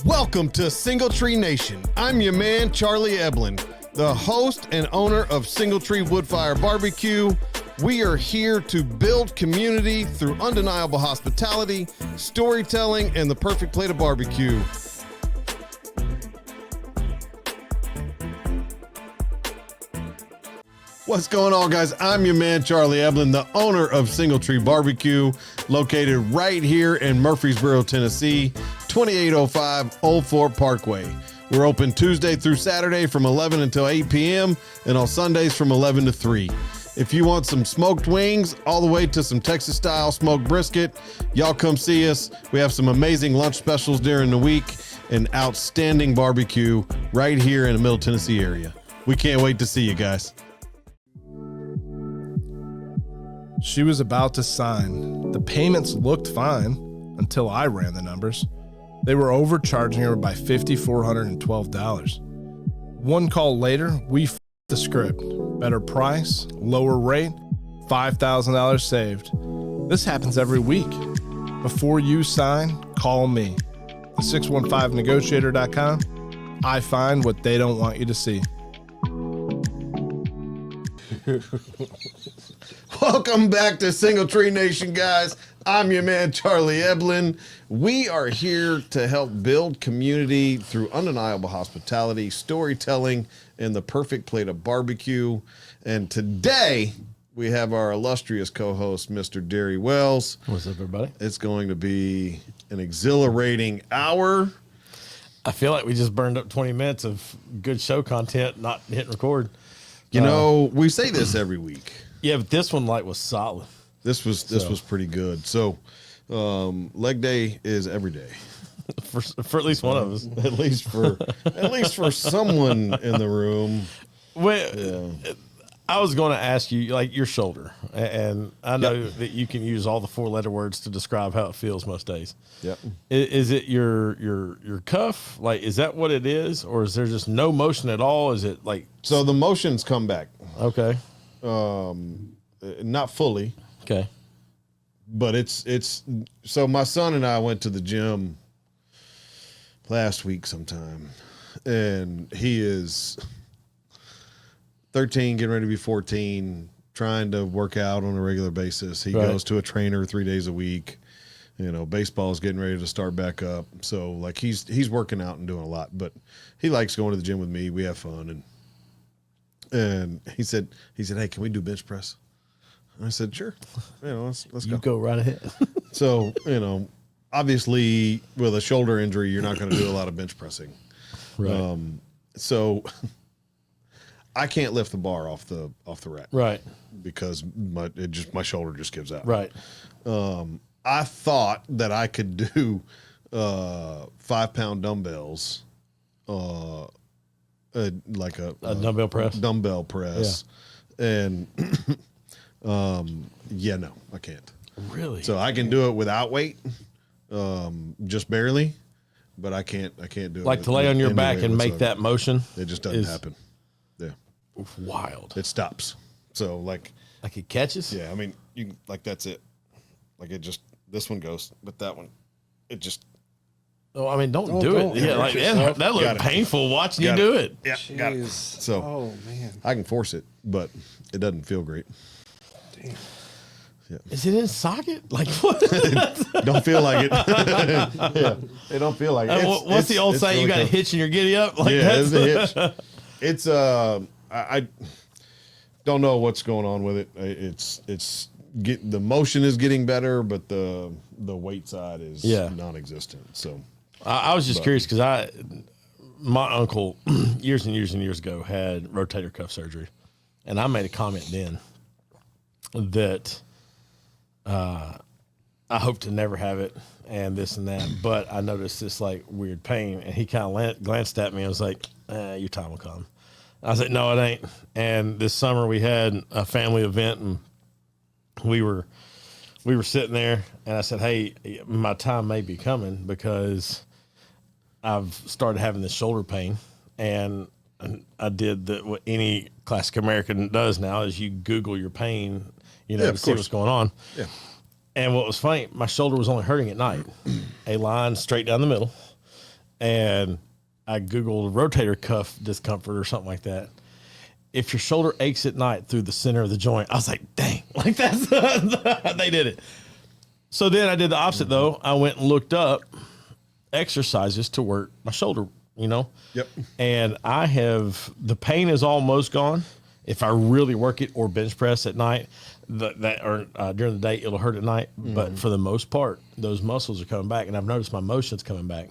Welcome to Single Tree Nation. I'm your man, Charlie Eblin, the host and owner of Single Tree Woodfire Barbecue. We are here to build community through undeniable hospitality, storytelling, and the perfect plate of barbecue. What's going on, guys? I'm your man, Charlie Eblin, the owner of Single Tree Barbecue, located right here in Murfreesboro, Tennessee, 2805 Old Fort Parkway. We're open Tuesday through Saturday from 11 until 8 p.m. and on Sundays from 11 to 3. If you want some smoked wings all the way to some Texas-style smoked brisket, y'all come see us. We have some amazing lunch specials during the week and outstanding barbecue right here in the Middle Tennessee area. We can't wait to see you guys. She was about to sign. The payments looked fine until I ran the numbers. They were overcharging her by $5,412. One call later, we f***ed the script. Better price, lower rate, $5,000 saved. This happens every week. Before you sign, call me. The 615negotiator.com. I find what they don't want you to see. Welcome back to Single Tree Nation, guys. I'm your man, Charlie Eblin. We are here to help build community through undeniable hospitality, storytelling, and the perfect plate of barbecue. And today, we have our illustrious co-host, Mr. Derry Wells. What's up, everybody? It's going to be an exhilarating hour. I feel like we just burned up 20 minutes of good show content, not hitting record. You know, we say this every week. Yeah, but this one was solid. This was pretty good. So, leg day is every day for at least one of us. at least for someone in the room. Well, I was going to ask you, like, your shoulder, and I know that you can use all the 4-letter words to describe how it feels most days. Yep. Is it your cuff? Like, is that what it is, or is there just no motion at all? Is it like So the motions come back. okay? Not fully. Okay. But it's so my son and I went to the gym last week sometime, and he is 13, getting ready to be 14, trying to work out on a regular basis. He goes to a trainer 3 days a week. You know, baseball is getting ready to start back up. So like he's working out and doing a lot, but he likes going to the gym with me. We have fun. And he said, hey, can we do bench press? I said, sure. You know, let's go. You go right ahead. So, you know, obviously with a shoulder injury, you're not going to do a lot of bench pressing. Right. So I can't lift the bar off the rack. Right. Because my shoulder just gives out. Right. I thought that I could do 5-pound dumbbells, like a dumbbell press. Dumbbell press. Yeah. And no, I can't. Really? So I can do it without weight, just barely, but I can't do it. Like to lay on your back and make that motion. It just doesn't happen. Yeah. Wild. It stops. So like it catches? Yeah. I mean, you like, that's it. Like it just, this one goes, but that one, it just. Oh, I mean, don't do it. Yeah, like that looked painful watching you do it. Yeah, got it. So, oh man, I can force it, but it doesn't feel great. Damn. Yeah. Is it in socket? Like what? Don't feel like it. Yeah, it don't feel like it. What's the old saying? Really, you got a hitch and you're giddy up. Like yeah, it's a hitch. It's I don't know what's going on with it. It's the motion is getting better, but the weight side is non-existent. So. I was just curious because my uncle years and years and years ago had rotator cuff surgery, and I made a comment then that I hope to never have it and this and that, but I noticed this like weird pain, and he kind of glanced at me and was like, your time will come. I was like, no, it ain't. And this summer we had a family event, and we were sitting there, and I said, hey, my time may be coming because I've started having this shoulder pain, and I did what any classic American does now is you Google your pain, to see what's going on. Yeah. And what was funny, my shoulder was only hurting at night, a line straight down the middle. and I Googled rotator cuff discomfort or something like that. If your shoulder aches at night through the center of the joint, I was like, dang, like that's, they did it. So then I did the opposite though. I went and looked up exercises to work my shoulder, you know? Yep. And the pain is almost gone. If I really work it or bench press at night, during the day, it'll hurt at night. But for the most part, those muscles are coming back. And I've noticed my motion's coming back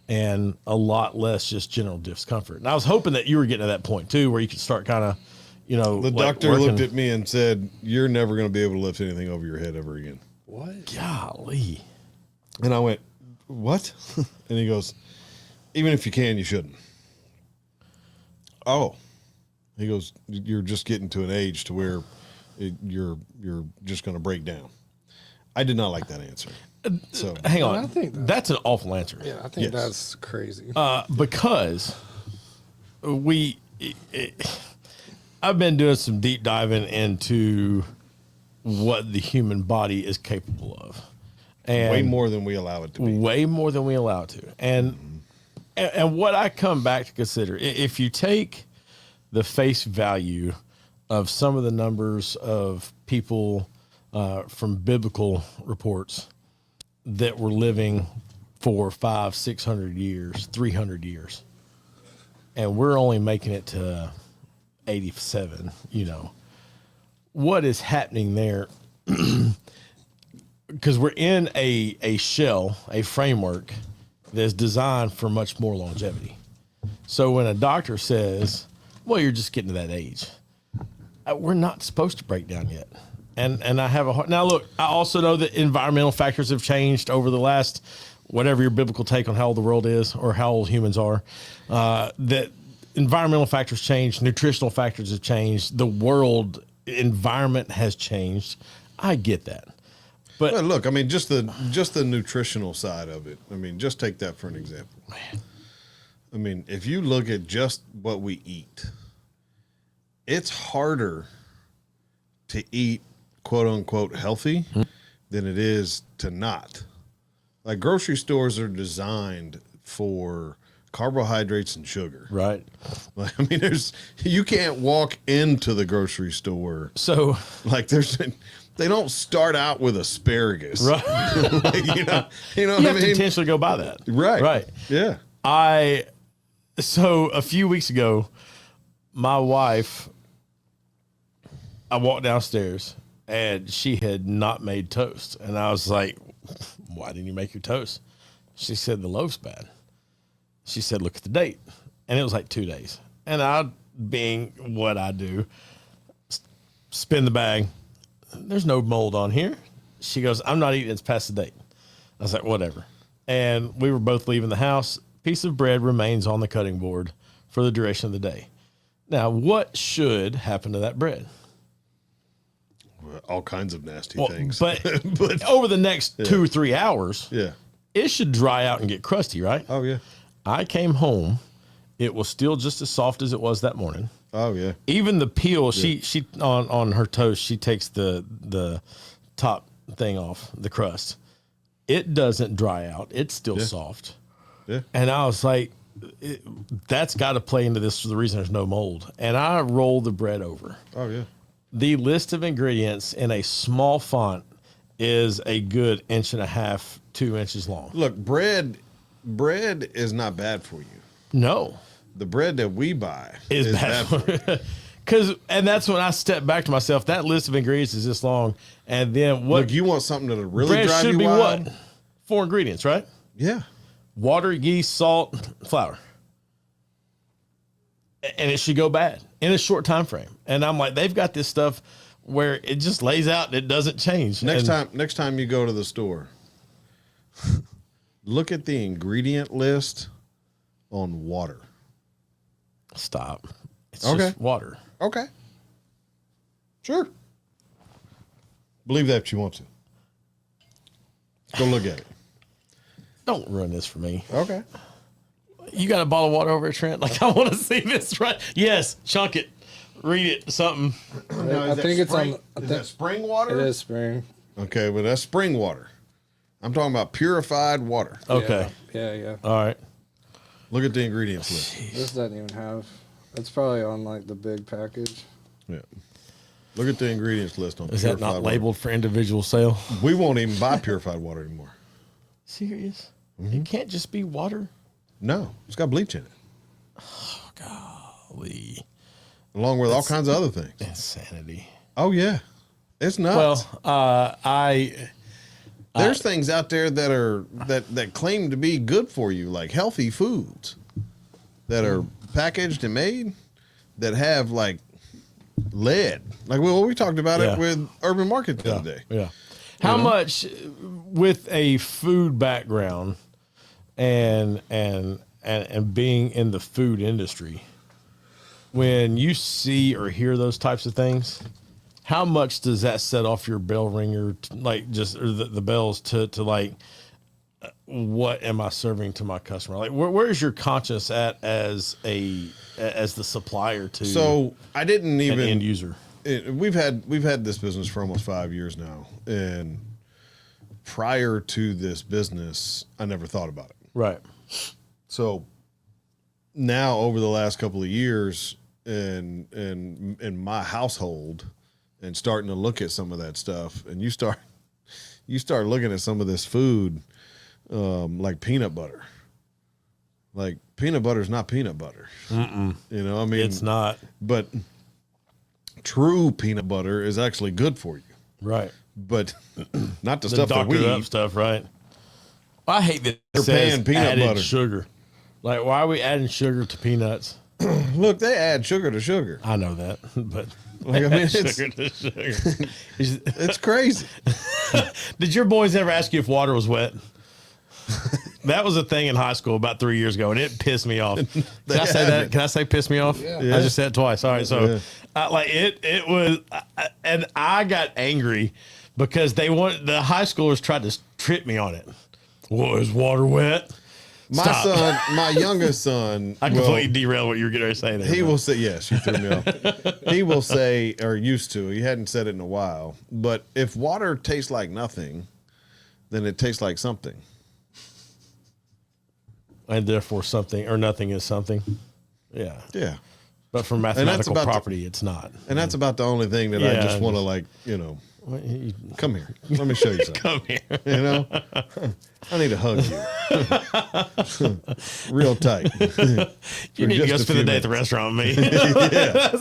and a lot less just general discomfort. And I was hoping that you were getting to that point too, where you could start kind of, you know, The doctor looked at me and said, "You're never going to be able to lift anything over your head ever again." What? Golly. And I went, "What?" And he goes, "Even if you can, you shouldn't." Oh. He goes, "You're just getting to an age to where you're just going to break down." I did not like that answer. So Hang on. I think that's an awful answer. Yeah, I think Yes. that's crazy. Because I've been doing some deep diving into what the human body is capable of. And way more than we allow it to be. way more than we allow to. And what I come back to consider, if you take the face value of some of the numbers of people from biblical reports that were living for 500, 600 years, 300 years, and we're only making it to 87, you know, what is happening there? Because we're in a shell, a framework that's designed for much more longevity. So when a doctor says, well, you're just getting to that age, we're not supposed to break down yet. And I have a heart. Now, look, I also know that environmental factors have changed over the last, whatever your biblical take on how old the world is or how old humans are, that environmental factors change, nutritional factors have changed, the world environment has changed. I get that. But Well, look, I mean, just the nutritional side of it. I mean, just take that for an example. I mean, if you look at just what we eat, it's harder to eat quote unquote healthy than it is to not. Like grocery stores are designed for carbohydrates and sugar. right. Like, I mean, you can't walk into the grocery store. So Like they don't start out with asparagus. right. Like, you know You what I have to mean? intentionally go by that. Right. Right. Yeah. So a few weeks ago, my wife, I walked downstairs and she had not made toast. And I was like, why didn't you make your toast? She said, the loaf's bad. She said, look at the date. And it was like 2 days. And I, being what I do, spin the bag. There's no mold on here. She goes, I'm not eating, it's past the date. I was like, whatever. And we were both leaving the house. Piece of bread remains on the cutting board for the duration of the day. Now, what should happen to that bread? All kinds of nasty Well, things. but over the next 2 or 3 hours, yeah. it should dry out and get crusty, right? Oh yeah. I came home. It was still just as soft as it was that morning. Oh yeah. Even the peel, she on her toast, she takes the top thing off, the crust. It doesn't dry out. It's still soft. Yeah. And I was like, that's got to play into this for the reason there's no mold. And I rolled the bread over. Oh yeah. The list of ingredients in a small font is a good 1.5 to 2 inches long. Look, bread is not bad for you. No. The bread that we buy Is bad for you. And that's when I stepped back to myself. That list of ingredients is this long. And then what? Look, you want something that'll really bread drive should you be wild? what? 4 ingredients, right? Yeah. Water, yeast, salt, flour. And it should go bad in a short time frame. And I'm like, they've got this stuff where it just lays out and it doesn't change. Next And time you go to the store, look at the ingredient list on water. Stop. It's Okay. just water. Okay. Sure. Believe that if you want to. Go look at it. Don't ruin this for me. Okay. You got a bottle of water over at Trent? Like, I want to see this, right? Yes. Chunk it. Read it. Something. I think it's on. Is that spring water? It is spring. Okay, but that's spring water. I'm talking about purified water. Okay. Yeah. All right. Look at the ingredients list. This doesn't even have. It's probably on like the big package. Yeah. Look at the ingredients list on Is that not labeled for individual sale? We won't even buy purified water anymore. Serious? It can't just be water? No, it's got bleach in it. Oh, golly. Along with all kinds of other things. Insanity. Oh, yeah. It's nuts. Well, there's things out there that are that claim to be good for you, like healthy foods that are packaged and made that have like lead. Like we talked about it with Urban Market the other day. Yeah. How much with a food background and being in the food industry, when you see or hear those types of things, how much does that set off your bell ringer, like just or the bells to like, what am I serving to my customer? Like, where is your conscience at as the supplier to? So I didn't even an end user. We've had this business for almost 5 years now, and prior to this business, I never thought about it. Right. So now, over the last couple of years, in my household, and starting to look at some of that stuff, and you start looking at some of this food, like peanut butter. Like peanut butter is not peanut butter. Mm-mm. You know, I mean, it's not. But true peanut butter is actually good for you. Right. But not the stuff that we up eat. stuff, right? Well, I hate that They're paying peanut added butter. sugar. Like, why are we adding sugar to peanuts? Look, they add sugar to sugar. I know that, but Like, I mean, sugar to sugar. It's crazy. Did your boys ever ask you if water was wet? That was a thing in high school about 3 years ago, and it pissed me off. Can I say that? Can I say piss me off? Yeah. Yeah. I just said it twice. All right, so like it was, and I got angry because the high schoolers tried to trip me on it. Well, is water wet? My youngest son, I completely derailed what you were getting ready to say there. he will say, yes, you threw me off. He will say, or used to, he hadn't said it in a while, but if water tastes like nothing, then it tastes like something. And therefore something or nothing is something. Yeah. Yeah. But for mathematical property, it's not. And that's about the only thing that I just want to, like, come here. Let me show you something. Come here. You know? I need to hug you. Real tight. You need to go spend the day at the restaurant with me. Yeah.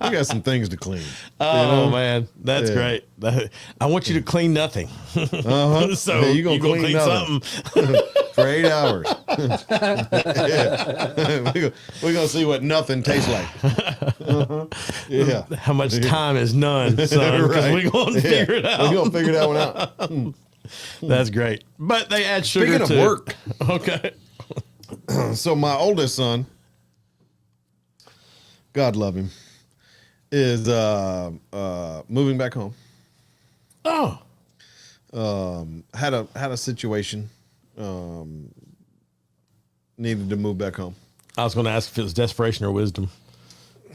We got some things to clean. Oh, man. That's great. I want you to clean nothing. Uh-huh. So yeah, you're going to clean nothing. something. For 8 hours. We're going to see what nothing tastes like. Uh-huh. Yeah. How much time is none, son? Because Right. we're going to figure it out. We're going to figure that one out. That's great. But they add sugar Speaking of work. Okay. So my oldest son, God love him, is moving back home. Oh. Had a situation. Needed to move back home. I was going to ask if it was desperation or wisdom.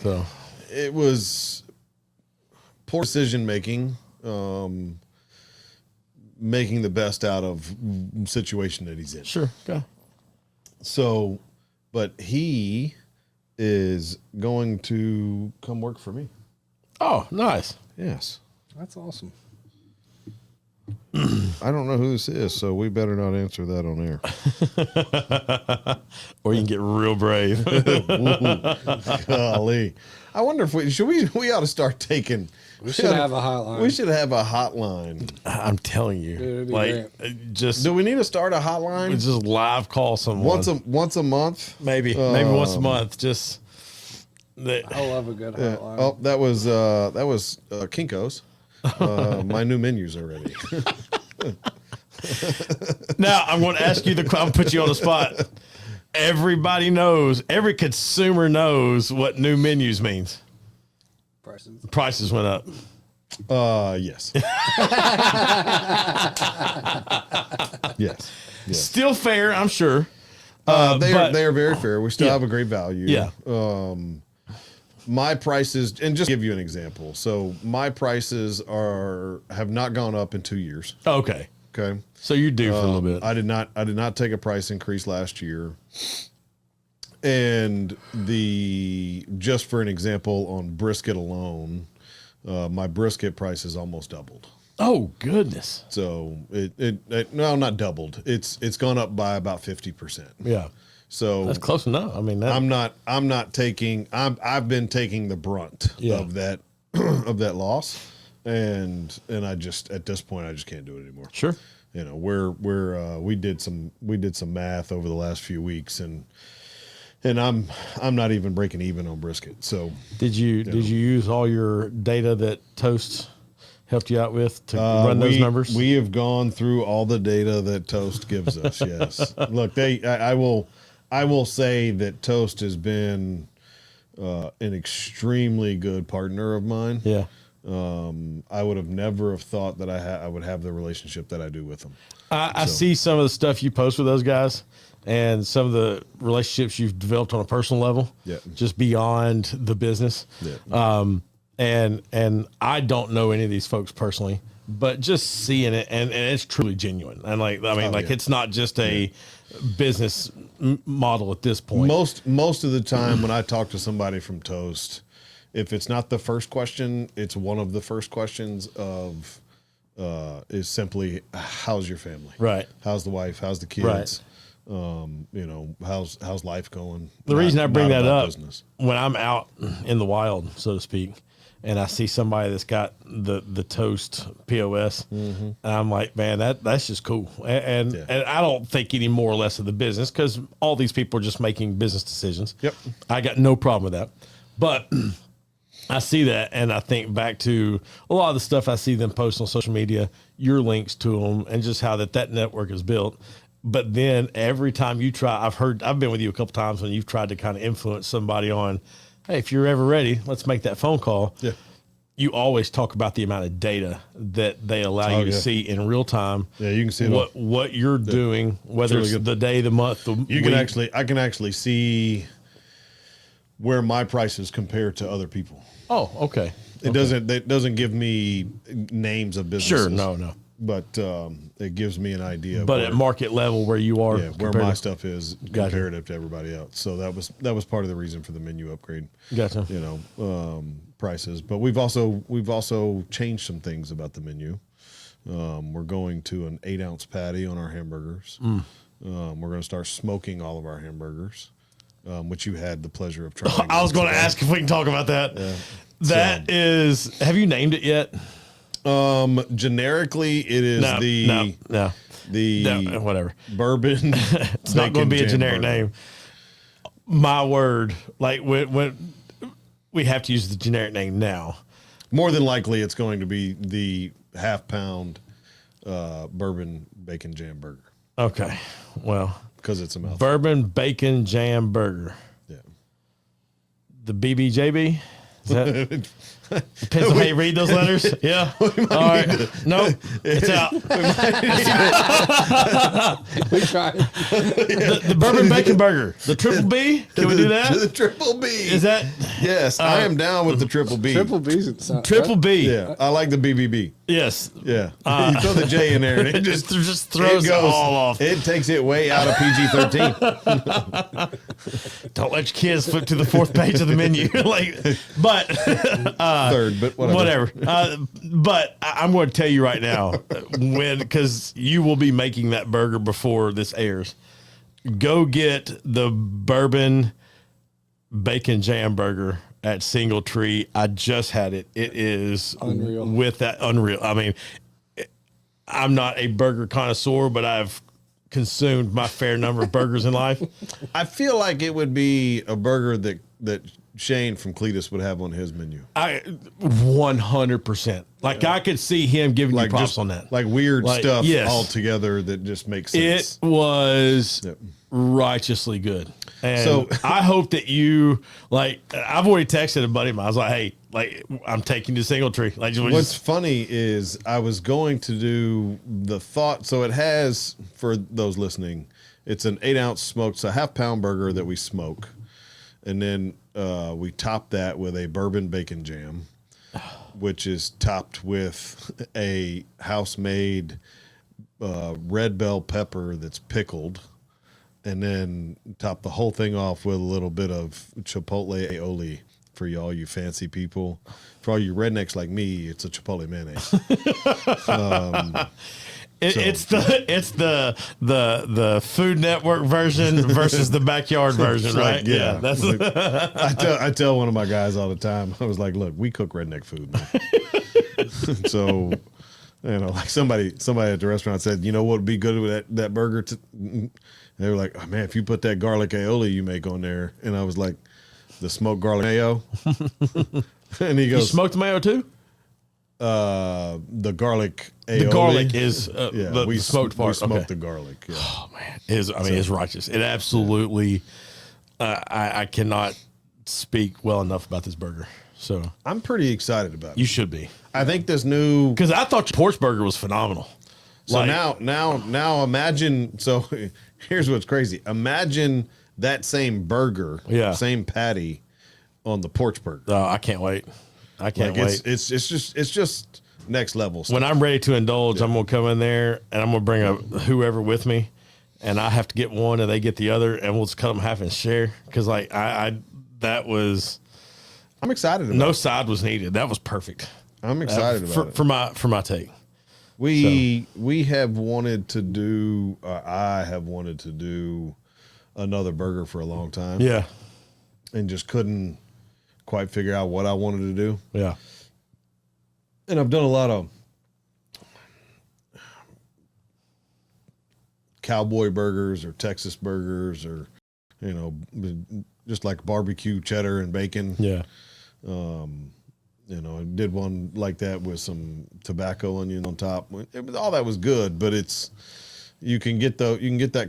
So It was poor decision making, making the best out of situation that he's in. sure. Okay. So, but he is going to come work for me. Oh, nice. Yes. That's awesome. I don't know who this is, so we better not answer that on air. Or you can get real brave. Golly. I wonder if we ought to start taking. We should have a hotline. We should have a hotline. I'm telling you, Dude, it'd be like, just Do we need to start a hotline? just live call someone Once a month? maybe once a month. Just I love a good hotline. Oh, that was Kinko's. My new menus are ready. now I'm going to ask you I'll put you on the spot. Everybody knows, every consumer knows what new menus means. Prices went up. Yes. Yes. Still fair, I'm sure. They are very fair. We still have a great value. Yeah. My prices, and just to give you an example. So my prices have not gone up in 2 years. Okay. Okay. So you're due for a little bit. I did not take a price increase last year. And just for an example on brisket alone, my brisket price has almost doubled. Oh goodness. So it no, not doubled. It's gone up by about 50%. Yeah. So That's close enough. I mean, I've been taking the brunt of that of that loss, and I just at this point I just can't do it anymore. Sure. You know, we did some math over the last few weeks, and I'm not even breaking even on brisket. So did you use all your data that Toast helped you out with to run those numbers? We have gone through all the data that Toast gives us. Yes. Look, I will say that Toast has been an extremely good partner of mine. Yeah. I would have never have thought that I would have the relationship that I do with them. I see some of the stuff you post with those guys and some of the relationships you've developed on a personal level, just beyond the business. Yeah. And I don't know any of these folks personally, but just seeing it, and it's truly genuine. And it's not just a business model at this point. Most of the time when I talk to somebody from Toast, if it's not the first question, it's one of the first questions is simply, how's your family? Right. How's the wife? How's the kids? Right. How's life going? The reason I bring that up, when I'm out in the wild, so to speak, and I see somebody that's got the Toast POS, and I'm like, man, that's just cool. And I don't think any more or less of the business, because all these people are just making business decisions. Yep. I got no problem with that. But I see that, and I think back to a lot of the stuff I see them post on social media, your links to them, and just how that network is built. But then every time you try, I've been with you a couple times when you've tried to kind of influence somebody on, hey, if you're ever ready, let's make that phone call. Yeah. You always talk about the amount of data that they allow you to see in real time. Yeah, you can see what you're doing, whether it's the day, the month, the week. I can actually see where my prices compare to other people. Oh, okay. It doesn't give me names of businesses. Sure, no. But it gives me an idea. But at market level, where you are, where my stuff is comparative to everybody else. So that was part of the reason for the menu upgrade. Gotcha. Prices. But we've also changed some things about the menu. We're going to an 8-ounce patty on our hamburgers. We're going to start smoking all of our hamburgers, which you had the pleasure of trying. I was going to ask if we can talk about that. Yeah. Have you named it yet? Generically, it is whatever bourbon. It's not going to be a generic name. My word, like when we have to use the generic name now. More than likely, it's going to be the half-pound bourbon bacon jam burger. Okay, well, because it's a mouthful. Bourbon bacon jam burger. Yeah. The BBJB. Is that? Depends on how you read those letters. Yeah. All right. No, it's out. We tried. The bourbon bacon burger. The triple B. Can we do that? The triple B. Is that? Yes, I am down with the triple B. Triple B's. Triple B. Yeah, I like the BBB. Yes. Yeah. You throw the J in there and it just throws it all off. It takes it way out of PG-13. Don't let your kids flip to the 4th page of the menu. Third, but whatever. But I'm going to tell you right now, because you will be making that burger before this airs. Go get the bourbon bacon jam burger at Single Tree. I just had it. It is unreal. Unreal. I mean, I'm not a burger connoisseur, but I've consumed my fair number of burgers in life. I feel like it would be a burger that Shane from Cletus would have on his menu. 100%. I could see him giving you props on that. Like weird stuff all together that just makes sense. It was righteously good. And so I hope that you I've already texted a buddy of mine. I was like, hey, I'm taking you to Single Tree. What's funny is I was going to do the thought. So it has, for those listening, it's an 8-ounce smoked, so a half-pound burger that we smoke. And then we top that with a bourbon bacon jam, which is topped with a house-made red bell pepper that's pickled, and then top the whole thing off with a little bit of chipotle aioli for y'all, you fancy people. For all you rednecks like me, it's a chipotle mayonnaise. It's the Food Network version versus the backyard version, right? Yeah, that's like, I tell one of my guys all the time. I was like, look, we cook redneck food, man. So, like somebody at the restaurant said, you know what would be good with that burger? They were like, oh man, if you put that garlic aioli you make on there, and I was like, the smoked garlic mayo. And he goes, you smoked mayo too? The garlic aioli. The garlic is the smoked part. We smoked okay. the garlic. Yeah. Oh man, it's righteous. It absolutely. I cannot speak well enough about this burger. So I'm pretty excited about it. You should be. I think this new, because I thought your porch burger was phenomenal. So now imagine. So here's what's crazy. Imagine that same burger, same patty, on the porch burger. Oh, I can't wait. I can't wait. It's just next level stuff. When I'm ready to indulge, I'm gonna come in there and I'm gonna bring whoever with me, and I have to get one and they get the other, and we'll just cut them half and share. Because like I'm excited about no it. side was needed. That was perfect. I'm excited about it for my take. We have wanted to do. I have wanted to do another burger for a long time. Yeah, and just couldn't quite figure out what I wanted to do. Yeah. And I've done a lot of cowboy burgers or Texas burgers or, just like barbecue cheddar and bacon. Yeah. I did one like that with some tobacco onion on top. All that was good, but you can get that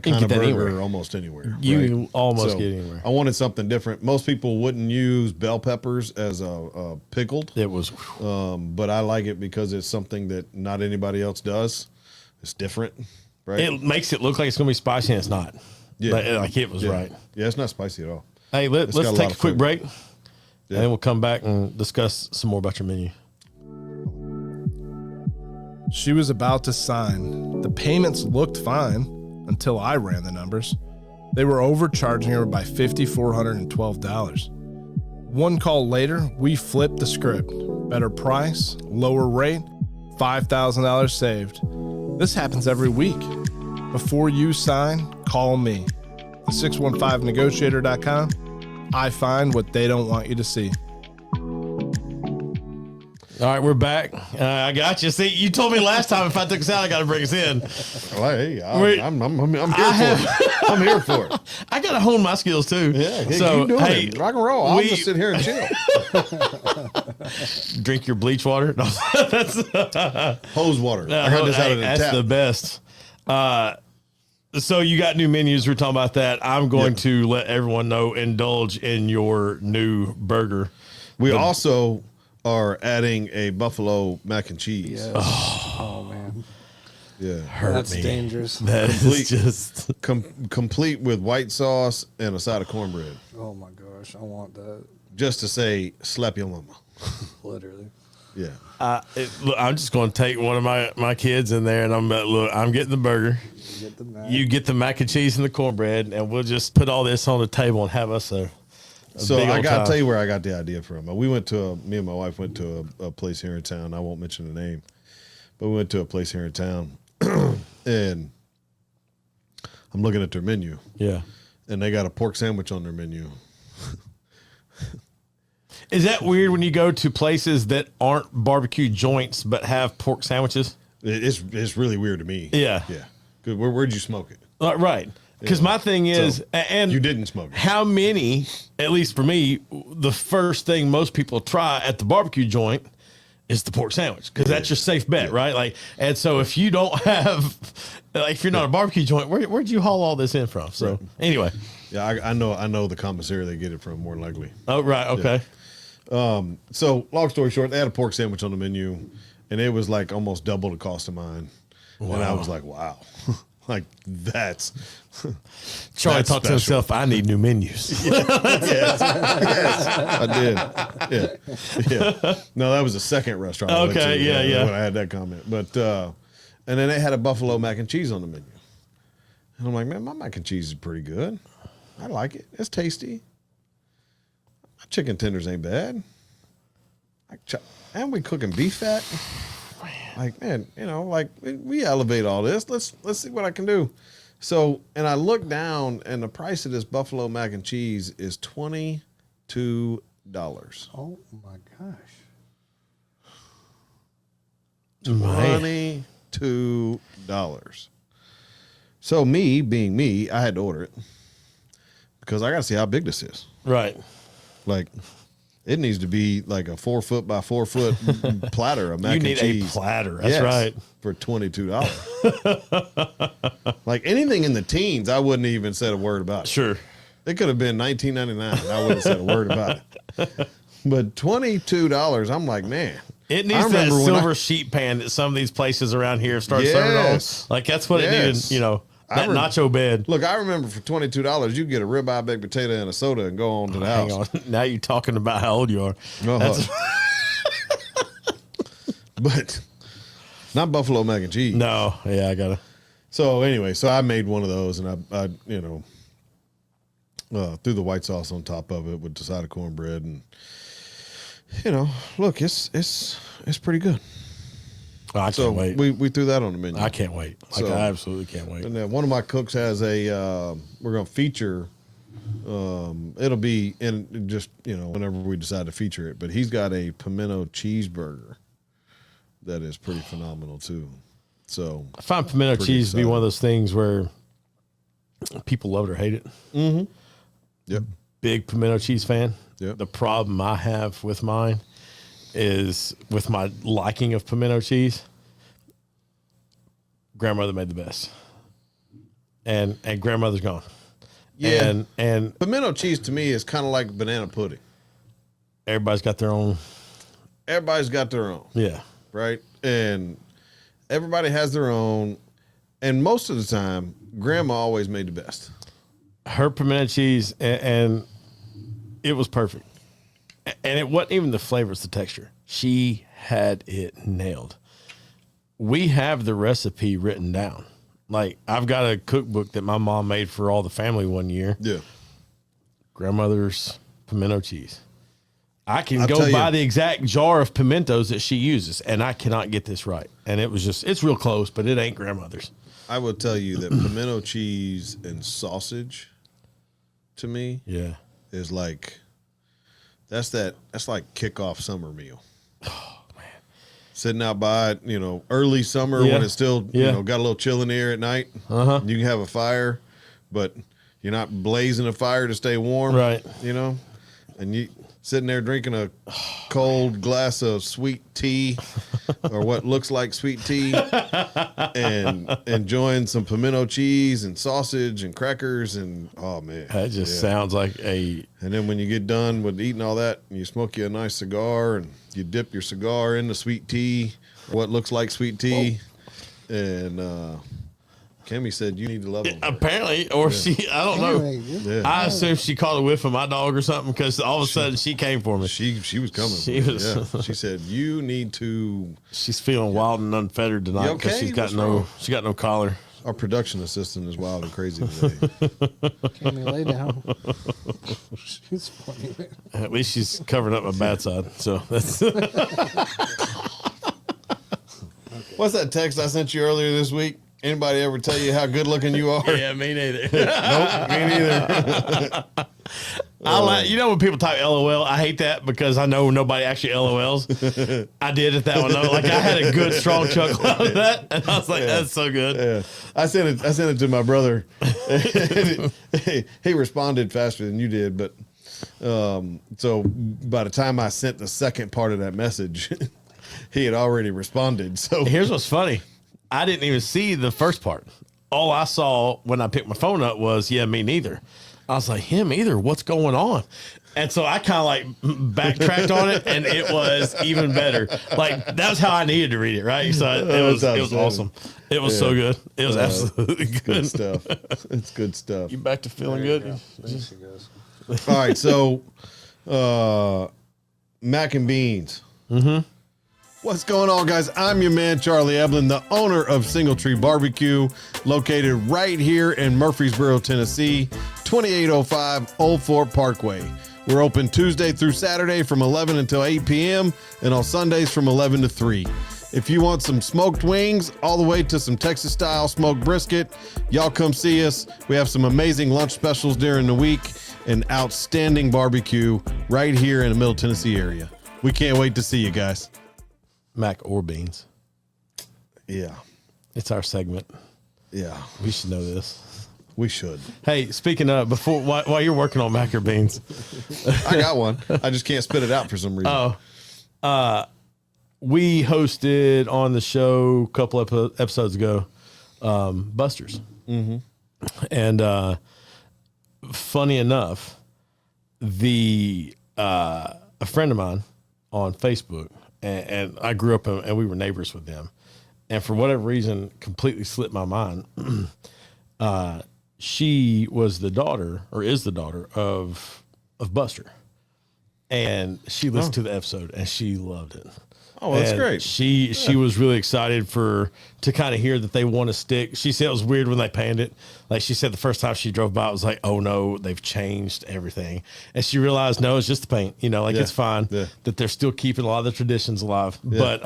kind of burger anywhere. Almost anywhere. You right? can almost get anywhere. I wanted something different. Most people wouldn't use bell peppers as a pickled. It was, but I like it because it's something that not anybody else does. It's different, right? It makes it look like it's going to be spicy, and it's not. Yeah, like it was right. Yeah, it's not spicy at all. Hey, let's take a quick break, and then we'll come back and discuss some more about your menu. She was about to sign. The payments looked fine until I ran the numbers. They were overcharging her by $5,412. One call later, we flipped the script. Better price, lower rate, $5,000 saved. This happens every week. Before you sign, call me. The 615negotiator.com. I find what they don't want you to see. All right, we're back. I got you. See, you told me last time if I took us out, I got to bring us in. Well, hey, I'm here for it. I'm here for it. I got to hone my skills too. Yeah, so keep doing it. Rock and roll. I'll just sit here and chill. Drink your bleach water. No, that's hose water. I got this out of the tap. That's the best. So you got new menus. We're talking about that. I'm going to let everyone know, indulge in your new burger. We also are adding a buffalo mac and cheese. Yes. Oh man. Yeah. That's dangerous. That is just complete with white sauce and a side of cornbread. Oh my gosh, I want that. Just to say, slap your mama. Literally. Yeah. Look, I'm just going to take one of my kids in there, and I'm getting the burger. You get the mac and cheese and the cornbread, and we'll just put all this on the table and have us a so I got to tell you where I got the idea from. Me and my wife went to a place here in town. I won't mention the name, but we went to a place here in town, and I'm looking at their menu. Yeah. And they got a pork sandwich on their menu. Is that weird when you go to places that aren't barbecue joints but have pork sandwiches? It's really weird to me. Yeah. Yeah. Good. Where'd you smoke it? Right. Because my thing is, and you didn't smoke it. How many, at least for me, the first thing most people try at the barbecue joint is the pork sandwich, because that's your safe bet, right? Like, and so if you don't have, like, if you're not a barbecue joint, where'd you haul all this in from? So anyway, I know the commissary they get it from, more likely. Oh, right, okay. Yeah. So long story short, they had a pork sandwich on the menu, and it was like almost double the cost of mine. Wow. And I was like, wow. Like, that's Charlie thought to himself, I need new menus. Yes, I did. Yeah. No, that was the second restaurant. Okay, yeah. When I had that comment. But And then they had a buffalo mac and cheese on the menu. And I'm like, man, my mac and cheese is pretty good. I like it. It's tasty. My chicken tenders ain't bad. And we cooking beef fat. Like, man, you know, like we elevate all this. Let's see what I can do. So, and I look down, and the price of this buffalo mac and cheese is $22. Oh my gosh. $22. So me being me, I had to order it because I got to see how big this is. Right. Like, it needs to be like a 4 foot by 4 foot platter of mac and cheese. You need a platter. That's right. For $22. Like anything in the teens, I wouldn't even said a word about it. Sure. It could have been $19.99. I wouldn't have said a word about it. But $22, I'm like, man. It needs that silver sheet pan that some of these places around here start serving on. Like, that's what it needed, you know, that nacho bed. Look, I remember for $22, you get a ribeye baked potato and a soda and go on to the house. Hang on. Now you're talking about how old you are. But not buffalo mac and cheese. No. Yeah, I got to. So anyway, so I made one of those, and I you know, threw the white sauce on top of it with the side of cornbread, and you know, look, it's pretty good. Oh, I can't wait. We threw that on the menu. I can't wait. Like, I absolutely can't wait. And then one of my cooks has a we're going to feature. It'll be in just, you know, whenever we decide to feature it. But he's got a pimento cheeseburger that is pretty phenomenal too. So I find pimento cheese to be one of those things where people love it or hate it. Mm-hmm. Yep. Big pimento cheese fan. Yep. The problem I have with mine is with my liking of pimento cheese. Grandmother made the best, and grandmother's gone. Yeah, and pimento cheese to me is kind of like banana pudding. Everybody's got their own. Everybody's got their own. Yeah. Right. And everybody has their own. And most of the time, grandma always made the best. Her pimento cheese, and it was perfect. And it wasn't even the flavor, it's the texture. She had it nailed. We have the recipe written down. Like, I've got a cookbook that my mom made for all the family one year. Yeah. Grandmother's pimento cheese. I can go buy the exact jar of pimentos that she uses, and I cannot get this right. And it was just, it's real close, but it ain't grandmother's. I will tell you that pimento cheese and sausage, to me, is like, that's like kickoff summer meal. Oh, man. Sitting out by it, you know, early summer when it's still, you know, got a little chill in the air at night. Uh-huh. You can have a fire, but you're not blazing a fire to stay warm. Right. You know? And you sitting there drinking a cold glass of sweet tea or what looks like sweet tea and enjoying some pimento cheese and sausage and crackers and oh man. That just sounds like a. And then when you get done with eating all that, you smoke you a nice cigar and you dip your cigar in the sweet tea, what looks like sweet tea. Whoa. And Kimmy said you need to love them. Apparently, or she, I don't know. I assume she caught a whiff of my dog or something because all of a sudden she came for me. She was coming. She said you need to. She's feeling wild and unfettered tonight because she's got no collar. Our production assistant is wild and crazy today. Kimmy, lay down. She's funny. At least she's covering up my bad side. So that's. What's that text I sent you earlier this week? Anybody ever tell you how good looking you are? Yeah, me neither. Nope, me neither. You know when people type LOL, I hate that because I know nobody actually LOLs. I did at that one though. Like I had a good strong chuckle out of that, and I was like, "That's so good." Yeah, I sent it to my brother. He responded faster than you did, but so by the time I sent the second part of that message, he had already responded. So here's what's funny. I didn't even see the first part. All I saw when I picked my phone up was, yeah, me neither. I was like, him either. What's going on? And so I kind of like backtracked on it, and it was even better. Like that was how I needed to read it, right? So it was awesome. It was so good. It was absolutely good. Good stuff. It's good stuff. You back to feeling good? Go. There she goes. All right, so mac and beans. Mm-hmm. What's going on, guys? I'm your man, Charlie Eblin, the owner of Single Tree Barbecue, located right here in Murfreesboro, Tennessee, 2805 Old Fort Parkway. We're open Tuesday through Saturday from 11 until 8 p.m. and on Sundays from 11 to 3. If you want some smoked wings all the way to some Texas-style smoked brisket, y'all come see us. We have some amazing lunch specials during the week and outstanding barbecue right here in the Middle Tennessee area. We can't wait to see you guys. Mac or beans. Yeah. It's our segment. Yeah. We should know this. We should. Hey, speaking of, while you're working on mac or beans. I got one. I just can't spit it out for some reason. We hosted on the show a couple episodes ago, Buster's. Mm-hmm. And funny enough, a friend of mine on Facebook, and I grew up and we were neighbors with them, and for whatever reason, completely slipped my mind. She was the daughter, or is the daughter of Buster, and she listened to the episode and she loved it. Oh, that's and great. She was really excited to kind of hear that they want to stick. She said it was weird when they panned it. Like she said, the first time she drove by, it was like, oh no, they've changed everything. And she realized, no, it's just the paint. It's fine that they're still keeping a lot of the traditions alive. Yeah. But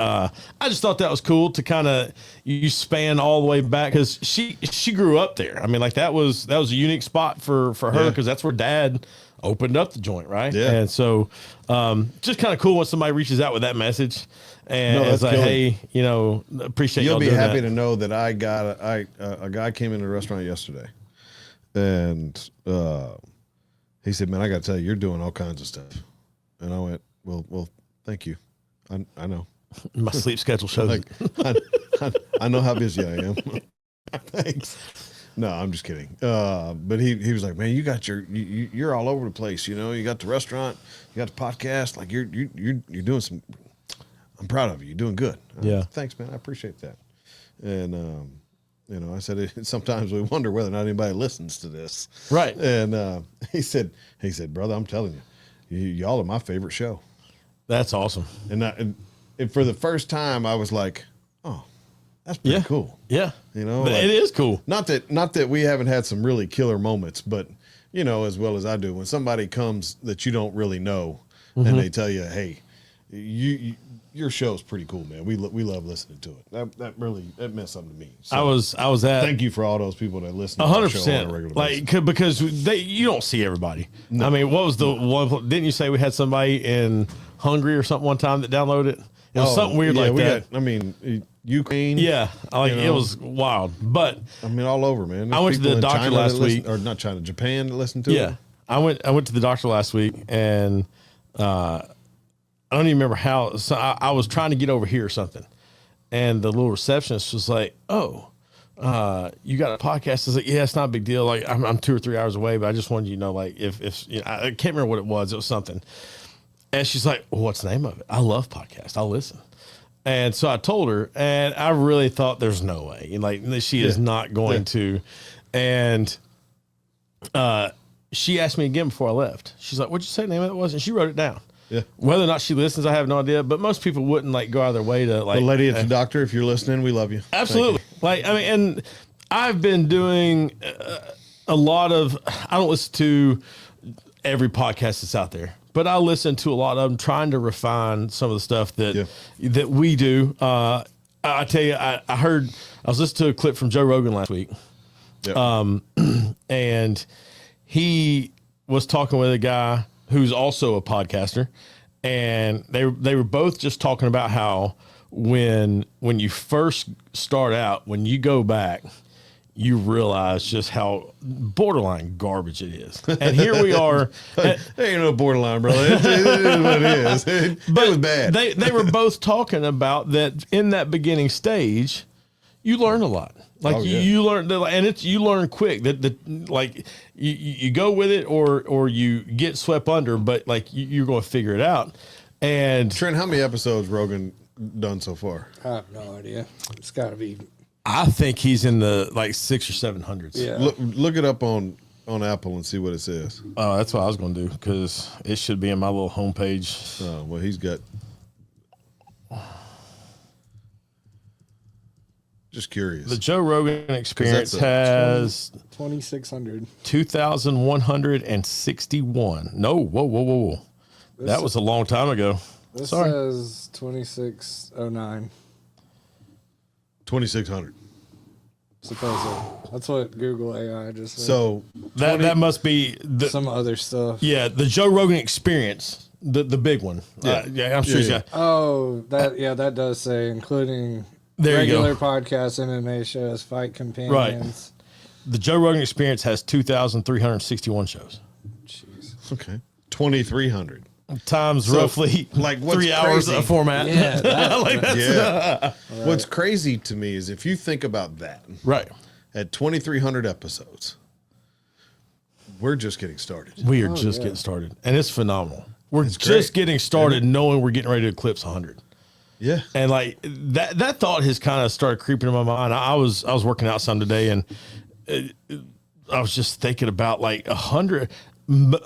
I just thought that was cool to kind of you span all the way back because she grew up there. I mean, like that was a unique spot for her because that's where Dad opened up the joint, right? Yeah. And so just kind of cool when somebody reaches out with that message and it's like, hey, appreciate You'll y'all be doing happy that. to know that I got a guy came into the restaurant yesterday and he said, man, I got to tell you, you're doing all kinds of stuff. And I went, well, thank you. I know. My sleep schedule shows it. I know how busy I am. Thanks. No, I'm just kidding. But he was like, man, you got you're all over the place. You got the restaurant, you got the podcast. Like you're doing some. I'm proud of you. You're doing good. Yeah. Thanks, man. I appreciate that. And I said sometimes we wonder whether or not anybody listens to this. Right. And he said, brother, I'm telling you, y'all are my favorite show. That's awesome. And for the first time, I was like, oh, that's pretty cool. Yeah. It is cool. Not that we haven't had some really killer moments, but as well as I do, when somebody comes that you don't really know and they tell you, hey, your show's pretty cool, man. We love listening to it. That meant something to me. So I was at. Thank you for all those people that listen to the show on a regular basis. Like because you don't see everybody. No. I mean, what was the one? Didn't you say we had somebody in Hungary or something one time that downloaded it? It was something weird like that. Ukraine. Yeah, it was wild. But I mean, all over, man. I went to the doctor last week, or not China, Japan, to listen to it. Yeah, I went to the doctor last week, and I don't even remember how. So I was trying to get over here or something, and the little receptionist was like, "Oh, you got a podcast?" I was like, "Yeah, it's not a big deal. Like, I'm 2 or 3 hours away, but I just wanted you to know, like, if I can't remember what it was. It was something." And she's like, well, "What's the name of it?" I love podcasts. I'll listen. And so I told her, and I really thought there's no way, like she is not going to. And she asked me again before I left. She's like, "What'd you say the name of it was?" And she wrote it down. Yeah. Whether or not she listens, I have no idea. But most people wouldn't go out of their way to The lady at the doctor, if you're listening, we love you. Absolutely. And I've been doing a lot of. I don't listen to every podcast that's out there, but I listen to a lot of them, trying to refine some of the stuff that we do. I tell you, I was listening to a clip from Joe Rogan last week, and he was talking with a guy who's also a podcaster, and they were both just talking about how when you first start out, when you go back, you realize just how borderline garbage it is. And here we are. There ain't no borderline, brother. It is what it is. It was bad. They were both talking about that in that beginning stage, you learn a lot. You learn, and you learn quick that you go with it or you get swept under, but you're going to figure it out. And Trent, how many episodes Rogan done so far? I have no idea. It's got to be. I think he's in the 600 or 700s. Yeah. Look it up on Apple and see what it says. Oh, that's what I was going to do because it should be in my little homepage. Oh, well, he's got. Just curious. The Joe Rogan Experience that's a has 2,600. 2,161. No, whoa. That was a long time ago. This Sorry. says 2609. 2,600. Supposedly. That's what Google AI just said. So That must be Some other stuff. the Joe Rogan Experience, the big one. I'm sure he's got. Oh, that does say including There you go. regular podcasts, MMA shows, fight companions. The Joe Rogan Experience has 2,361 shows. Jeez. okay, 2,300. Times So, roughly like, what's 3 hours crazy- of format. Yeah, that, Yeah. What's crazy to me is if you think about that, Right. at 2,300 episodes, we're just getting started. We are just getting started, and it's phenomenal. We're It's just great. getting started, knowing we're getting ready to eclipse 100. Yeah. And like that thought has kind of started creeping in my mind. I was working out some today, and I was just thinking about like 100.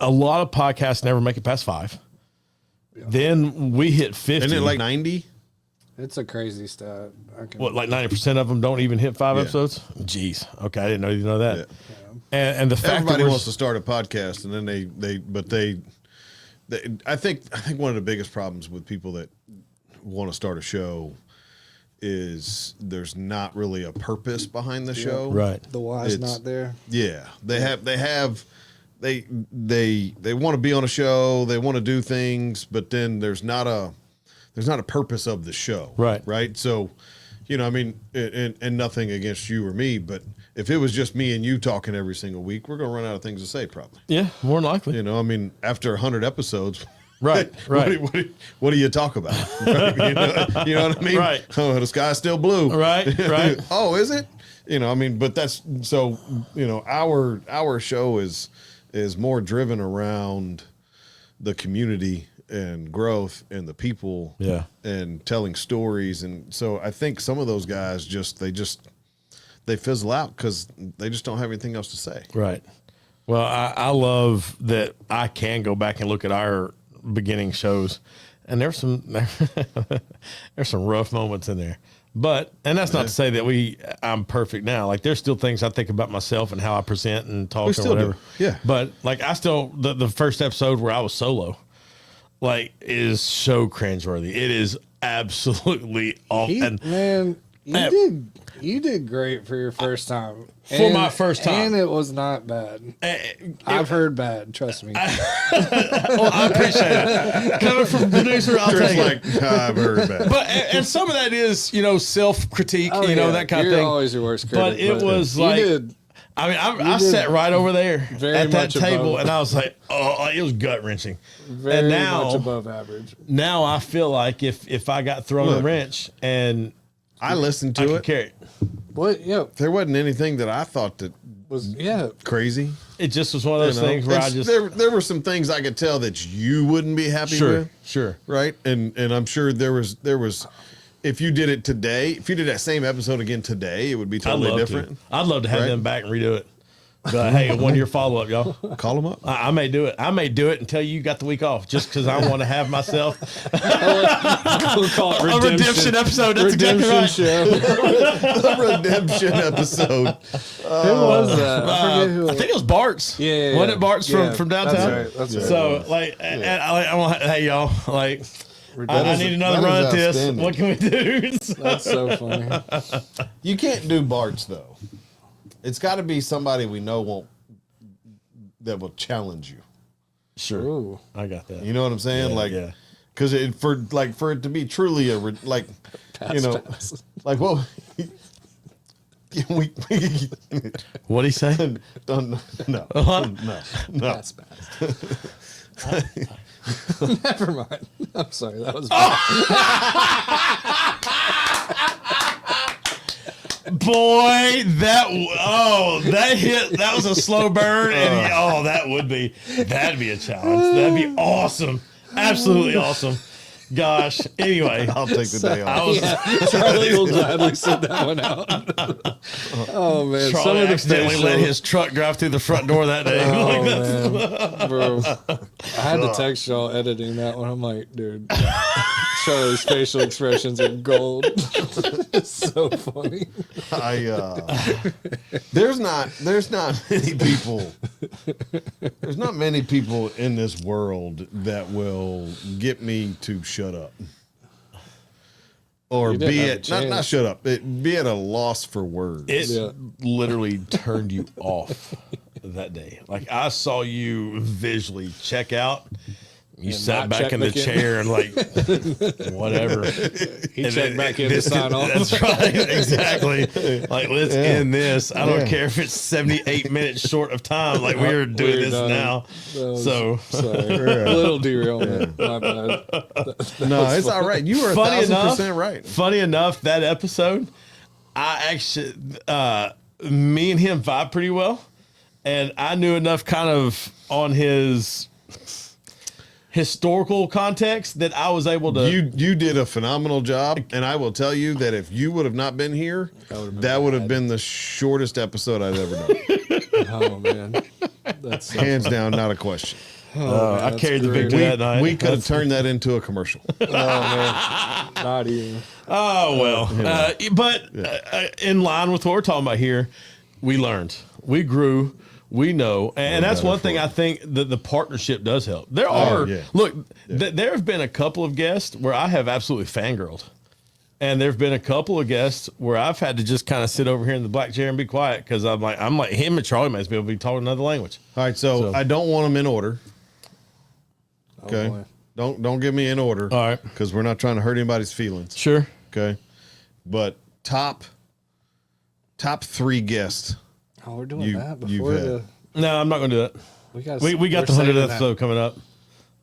A lot of podcasts never make it past 5. Then we hit 50. Isn't it like 90? it's a crazy stat. What, like 90% of them don't even hit 5 Yeah. episodes? Jeez. Okay, I didn't know you know that. Yeah. And the fact Everybody that wants to start a podcast, and then they I think one of the biggest problems with people that want to start a show is there's not really a purpose behind the show. right. The why's It's- not there. Yeah, they want to be on a show, they want to do things, but then there's not a purpose of the show. Right. So, I mean, and nothing against you or me, but if it was just me and you talking every single week, we're going to run out of things to say probably. Yeah, more than likely. I mean, after 100 episodes, Right. what do you talk about? Right? You know what I mean? Right. Oh, the sky's still blue. Right. Oh, is it? I mean, but that's so. Our show is more driven around the community and growth and the people. Yeah. And telling stories, and so I think some of those guys they fizzle out because they just don't have anything else to say. Right. Well, I love that I can go back and look at our beginning shows, and there's some rough moments in there. But that's not to say that I'm perfect now. Like there's still things I think about myself and how I present and talk We or still whatever. do. Yeah. But like I still the first episode where I was solo, like is so cringeworthy. It is absolutely awful. And Man, you did great for your first time. For my first time. And it was not bad. I've heard bad, trust me. well, I appreciate it. Coming from a producer, I'll Chris take it. like I've heard that. But and some of that is self critique, Oh, yeah. that kind You're of thing. always your worst critic. But it was you like did I mean, I sat right over there very at that much table, above. and I was like, oh, it was gut wrenching. very And now, much above average. now I feel like if I got thrown a Look. wrench and I listened I to could it. carry it, What? Yeah, There wasn't anything that I thought that was crazy. it just was one of those You know? things where I It's- just there were some things I could tell that you wouldn't be happy with. sure. Right. And I'm sure there was if you did it today, if you did that same episode again today, it would be totally different. I'd love to have Right? them back and redo it. But hey, a 1 year follow up, y'all. Call them up. I may do it. I may do it until you got the week off, just because I want to have myself we'll call it a redemption episode. That's redemption exactly right. show. A redemption episode. Who was that? I forget who. I think it was Bart's. Yeah. Wasn't it Bart's Yeah, from downtown? That's right. That's right. So like, and I want, hey y'all, like, I is- need another that run is at this. outstanding. What can we do? That's so funny. You can't do Bart's though. It's got to be somebody we know that will challenge you. Sure, Ooh. I got that. You know what I'm saying? Yeah, like, yeah. because for it to be truly like, Pass. like well, we What'd he say? don't no Pass. Never mind. I'm sorry. That was bad. Boy, that hit. That was a slow burn, and that'd be a challenge. That'd be awesome, absolutely awesome. Gosh. Anyway, I'll take the day off. Charlie will gladly sit that one out. Oh man, some Charlie of the accidentally facial- let his truck drive through the front door that day. Oh Like that. man, bro! I had to text y'all editing that one. I'm like, dude, Charlie's facial expressions are gold. So funny. There's not many people. There's not many people in this world that will get me to shut up. Or You didn't be have a at not chance. shut up. Be at a loss for words. It literally turned you off that day. Like I saw you visually check out. You sat not back check in the back in. chair and like, whatever. He And checked back in to sign off. That's right. Exactly. Like, let's end this. I don't Yeah. care if it's 78 minutes short of time. Like, we're doing We're this done. now. That was- So, sorry. Little derailment. My bad. No, it's all right. You were funny enough, 1,000% right. Funny enough, that episode, I actually, me and him vibe pretty well. And I knew enough kind of on his historical context that I was able to. You did a phenomenal job, and I will tell you that if you would have not been here, that would have been the shortest episode I've ever done. Oh man, that's so Hands down, not a question. I that's carried the great. victory that night. We could have turned that into a commercial. not even. Oh, well. But in line with what we're talking about here, we learned, we grew, we know. And that's one thing I think that the partnership does help. There are, look, there have been a couple of guests where I have absolutely fangirled. And there have been a couple of guests where I've had to just kind of sit over here in the black chair and be quiet because I'm like him and Charlie might be able to be talking another language. All right, so I don't want them in order. Okay, boy. don't give me in order. All right. Because we're not trying to hurt anybody's feelings. Sure. Okay, but top 3 guests. Oh, we're doing You- that you've before had- the. No, I'm not going to do that. We got. We got the 100th episode coming up.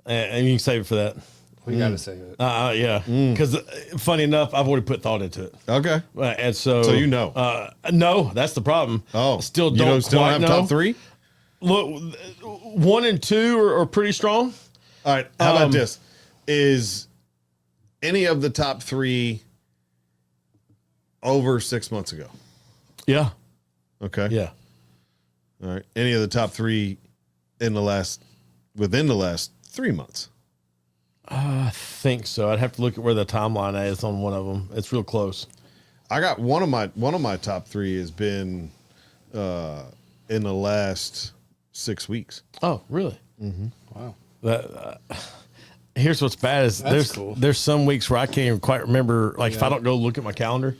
And you can save it for that. We got to save it. Yeah. Because funny enough, I've already put thought into it. Okay. And so you know. No, that's the problem. Oh, still you don't still quite have know. top 3? Look, 1 and 2 are pretty strong. All right. How about this? Is any of the top 3 over 6 months ago? Yeah. Okay. Yeah. All right. Any of the top 3 within the last 3 months? I think so. I'd have to look at where the timeline is on one of them. It's real close. I got one of my top 3 has been in the last 6 weeks. Oh, really? Wow. That here's what's bad is cool. there's some weeks where I can't even quite remember. Like if I don't go look at my calendar,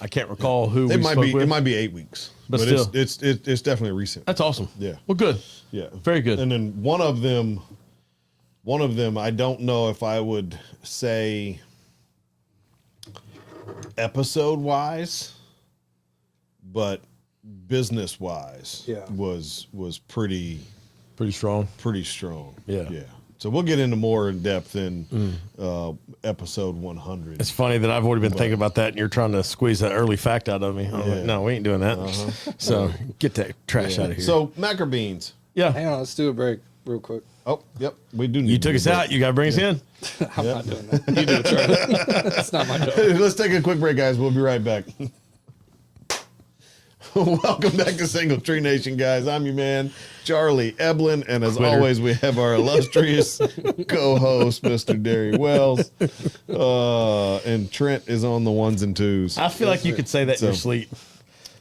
I can't recall who we spoke with. It might be 8 weeks, But but still. it's definitely recent. That's awesome. Yeah. Well, good. Yeah, Very good. And then one of them, I don't know if I would say episode wise, but business wise, was pretty Pretty strong. Yeah. Yeah. So we'll get into more in depth in episode 100. It's funny that I've already been thinking about that, and you're trying to squeeze that early fact out of me. I'm like, no, we ain't doing that. So get that trash out of here. So macro beans. yeah, Hang on, let's do a break real quick. Oh, yep. We do. Need you to took do us that. out. You got to bring us in. I'm not doing that. You do it, Charlie. That's not my job. Let's take a quick break, guys. We'll be right back. Welcome back to Single Tree Nation, guys. I'm your man, Charlie Eblin, and as always, we have our illustrious co-host, Mr. Derry Wells, and Trent is on the ones and twos. I feel like you could say that in your sleep.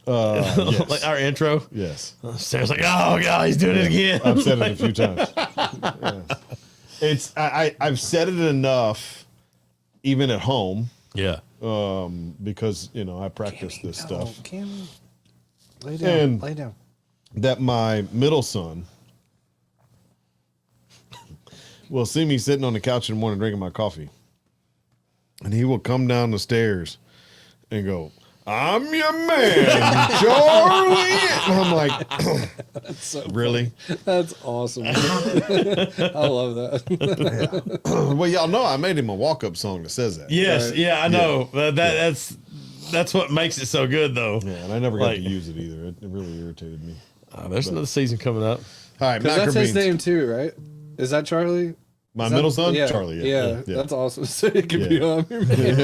Yes. Like our intro. Yes, Sarah's like, oh god, he's doing it again. I've said it a few times. Yes. I've said it enough, even at home, Yeah. because I practice this stuff. Cammy, lay down. And- lay down. That my middle son will see me sitting on the couch in the morning drinking my coffee, and he will come down the stairs and go, "I'm your man, Charlie." And I'm like, "Really?" That's awesome. I love that. Well, y'all know I made him a walk-up song that says that. Yes. Right. Yeah, I know. That's what makes it so good, though. Yeah, and I never got Like- to use it either. It really irritated me. There's another season coming up. All right, Because macro that's his beans. name too, right? Is that Charlie? My Is that- middle son, yeah, Charlie. Yeah, that's awesome. So it could Yeah. be on your man.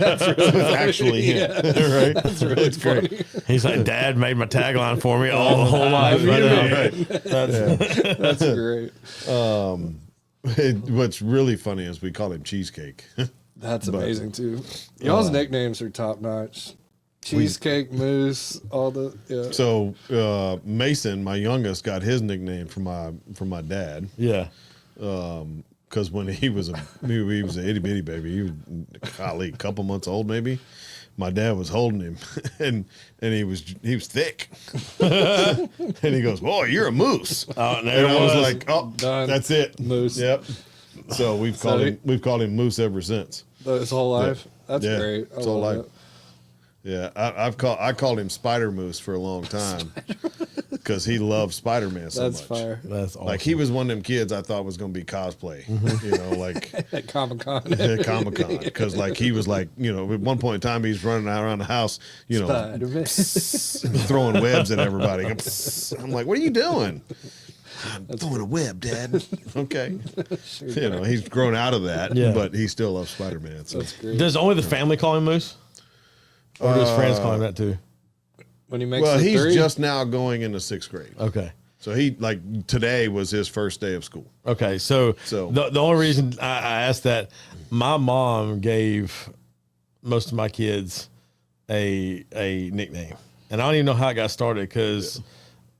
That's really funny. Actually him. Yeah. Right? That's really funny. He's like, Dad made my tagline for me all the whole life. That's great. What's really funny is we call him Cheesecake. That's amazing too. Y'all's nicknames are top notch. Cheesecake, Moose, all the So Mason, my youngest, got his nickname from my dad. Yeah. Because when he was an itty bitty baby, he was golly, a couple months old maybe. My dad was holding him, and he was thick, and he goes, "Boy, you're a moose." Oh, and I was like, "Oh, Done. that's it, Moose. Yep. So we've called him Moose ever since. His whole life. That's Yeah, great. his whole life. Yeah, I called him Spider Moose for a long time because he loved Spider-Man so That's much. fire. That's awesome. Like he was one of them kids I thought was going to be cosplay, you know, like At Comic-Con. at Comic-Con, because like he was like, you know, at one point in time he's running around the house, you know, Spider-Man. throwing webs at everybody. I'm like, what are you doing? I'm throwing a web, Dad. Okay, you know, he's grown out of that, Yeah. but he still loves Spider-Man. So That's great. Does only the family call him Moose? Or do his friends call him that too? When he makes well, the he's three, just now going into 6th grade. Okay. So he like today was his first day of school. Okay. So, So- the only reason I asked that, my mom gave most of my kids a nickname. And I don't even know how it got started because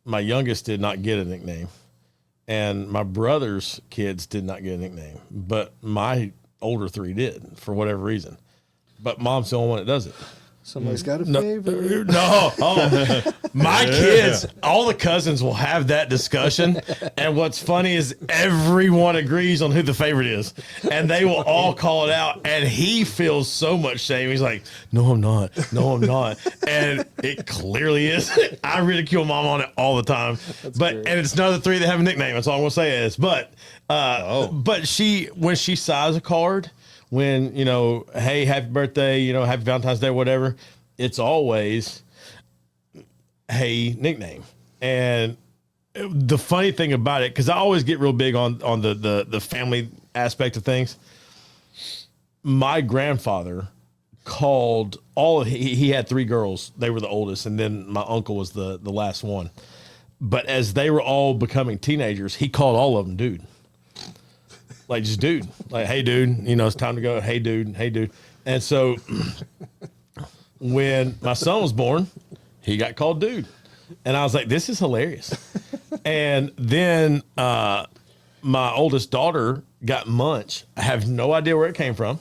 my youngest did not get a nickname. And my brother's kids did not get a nickname. But my older 3 did for whatever reason. But mom's the only one that does it. somebody's got a No, favorite. no. Oh, my kids, all the cousins will have that discussion. And what's funny is everyone agrees on who the favorite is. And they will all call it out. And he feels so much shame. He's like, no, I'm not. No, I'm not. And it clearly is. I ridicule mom on it all the time. And it's none of the 3 that have a nickname. That's all I'm going to say is. But when she signs a card, when, you know, hey, happy birthday, you know, happy Valentine's Day, whatever, it's always, hey, nickname. And the funny thing about it, because I always get real big on the family aspect of things. My grandfather called he had 3 girls. They were the oldest. And then my uncle was the last one. But as they were all becoming teenagers, he called all of them dude. Like, just dude. Like, hey, dude, you know, it's time to go. Hey, dude. Hey, dude. And so when my son was born, he got called dude. And I was like, this is hilarious. And then my oldest daughter got Munch. I have no idea where it came from.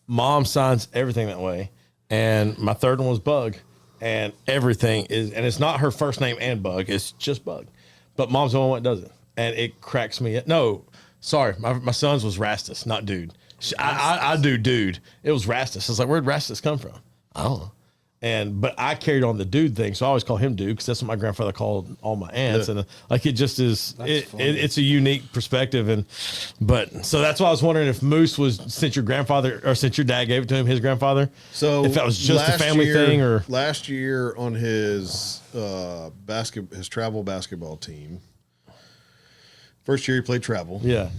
Mom signs everything that way. And my third one was Bug. And everything is, and it's not her first name and Bug. It's just Bug. But mom's the only one that does it. And it cracks me up. No. Sorry, my son's was Rastus, not dude. I do dude. It was Rastus. I was like, where'd Rastus come from? I don't know. But I carried on the dude thing, so I always call him dude because that's what my grandfather called all my aunts, and like it just is. It's a unique perspective, so that's why I was wondering if Moose was since your dad gave it to him, his grandfather. So if that was just a family thing, or last year on his his travel basketball team. First year he played travel. Yeah.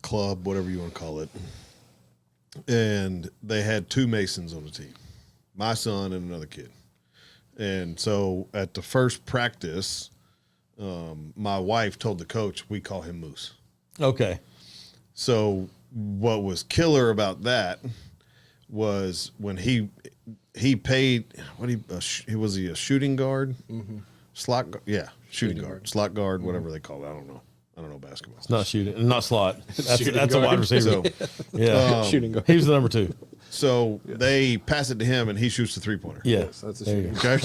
Club, whatever you want to call it. And they had 2 Masons on the team. My son and another kid. And so at the first practice, my wife told the coach, we call him Moose. Okay. So what was killer about that was when he paid, was he a shooting guard? Mm-hmm. Shooting guard. Slot guard, whatever they call it. I don't know basketball. It's not shooting, not slot. That's a wide receiver. So, Shooting guard. He was the number 2. So they pass it to him, and he shoots the 3-pointer. Yeah. Yes, that's a shooting. Okay.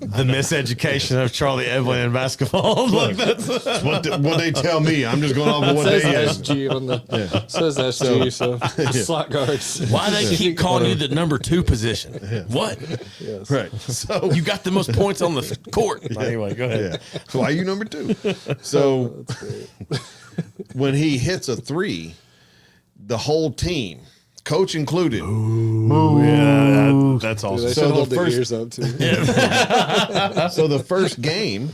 The miseducation of Charlie Evelyn in basketball. Look, that's what they tell me. I'm just going off of what It they says SG on the says SG, so slot guards. why they keep calling you the number 2 position. What? Yes. Right. So You got the most points on the court. Anyway, go ahead. yeah. So why are you number 2? So That's great. when he hits a 3, the whole team, coach included, Yeah, that's awesome. They So should the hold the first- ears up too. so the first game,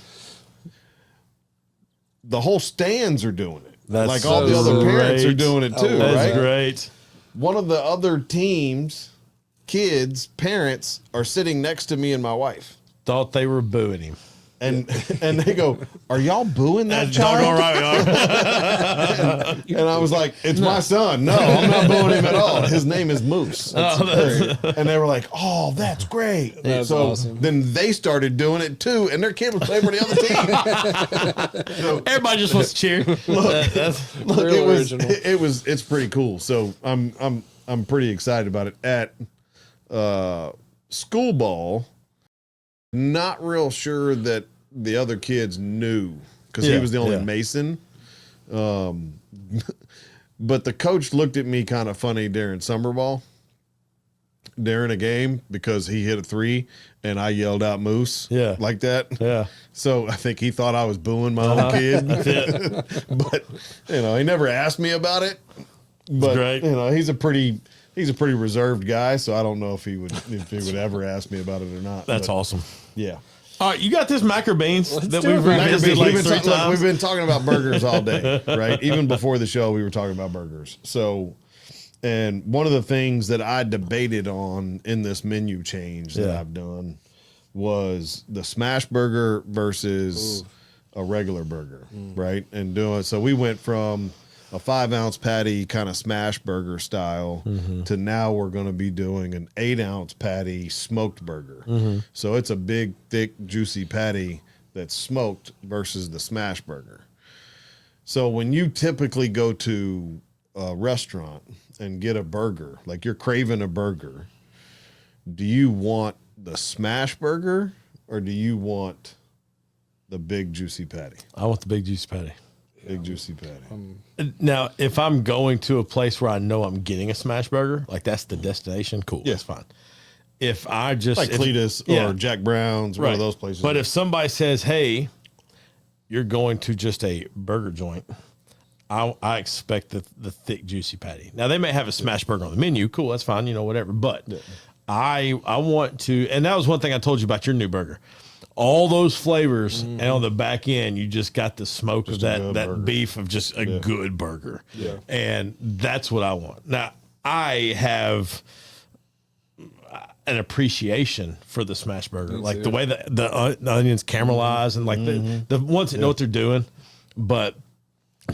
the whole stands are doing it. That's like all the other so parents are great. doing it too, That's right? great. One of the other teams' kids' parents are sitting next to me and my wife. Thought they were booing him. And they go, "Are y'all booing that That's child?" doggone right we are. And I was like, "It's my son. No, I'm not booing him at all. His name is Moose." And they were like, "Oh, that's great." That's so awesome. then they started doing it too, and their kid was playing for the other team. So, Everybody just wants to cheer. look, Real original. it's pretty cool. So I'm pretty excited about it. At school ball, not real sure that the other kids knew because he Yeah, was the only yeah. Mason. But the coach looked at me kind of funny during summer ball, during a game, because he hit a 3 and I yelled out Moose like that. Yeah. So I think he thought I was booing my own kid. But, he never asked me about it. But, great. he's a pretty reserved guy, so I don't know if he would ever ask me about it or not. That's But, awesome. Yeah. All right, you got this macro beans that do we've it. revisited like We've 3 been, look, times. we've been talking about burgers all day, right? Even before the show, we were talking about burgers. So, and one of the things that I debated on in this menu change that I've done was the smash burger versus a regular burger, right? And so we went from a 5-ounce patty kind of smash burger style to now we're going to be doing an 8-ounce patty smoked burger. So it's a big, thick, juicy patty that's smoked versus the smash burger. So when you typically go to a restaurant and get a burger, like you're craving a burger, do you want the smash burger or do you want the big juicy patty? I want the big juicy patty. Big juicy patty. Now, if I'm going to a place where I know I'm getting a smash burger, like that's the destination, cool. Yeah. That's fine. If I just Like Cletus or Jack Brown's, one of those places. But if somebody says, "Hey, you're going to just a burger joint," I expect the thick, juicy patty. Now they may have a smash burger on the menu, cool, that's fine, whatever. But I want to, and that was one thing I told you about your new burger. All those flavors, and on the back end, you just got the smoke of that burger. beef of just a good burger. Yeah. And that's what I want. Now, I have an appreciation for the smash burger, like the way that the onions caramelize and like the ones that know what they're doing. But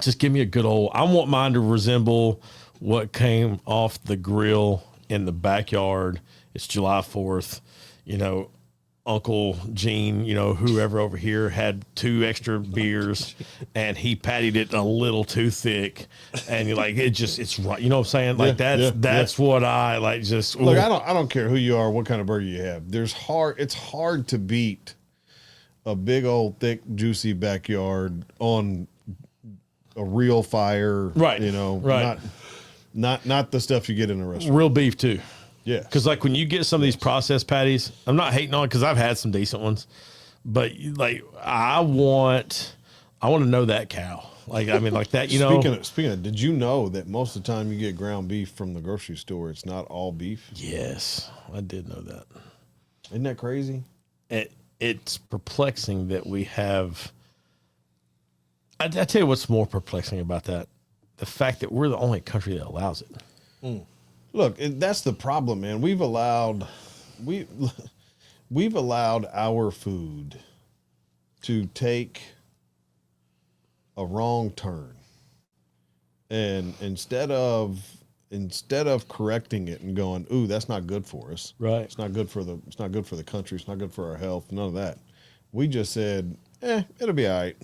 just give me a good old, I want mine to resemble what came off the grill in the backyard. It's July 4th, Uncle Gene, whoever over here had 2 extra beers and he patted it a little too thick. And you're like, it's right. You know what I'm saying? Like that's what I like. Just look, I don't care who you are, what kind of burger you have. It's hard to beat a big old thick juicy backyard on a real fire. Right. Right. Not the stuff you get in a restaurant. real beef too. Yeah. Because like when you get some of these processed patties, I'm not hating on it because I've had some decent ones, but like I want to know that cow. Like like that. Speaking of, did you know that most of the time you get ground beef from the grocery store, it's not all beef? Yes, I did know that. Isn't that crazy? It's perplexing that we have. I tell you what's more perplexing about that: the fact that we're the only country that allows it. Look, that's the problem, man. We've allowed our food to take a wrong turn, and instead of correcting it and going, "Ooh, that's not good for us," Right? It's not good for the country. It's not good for our health. None of that. We just said, it'll be all right.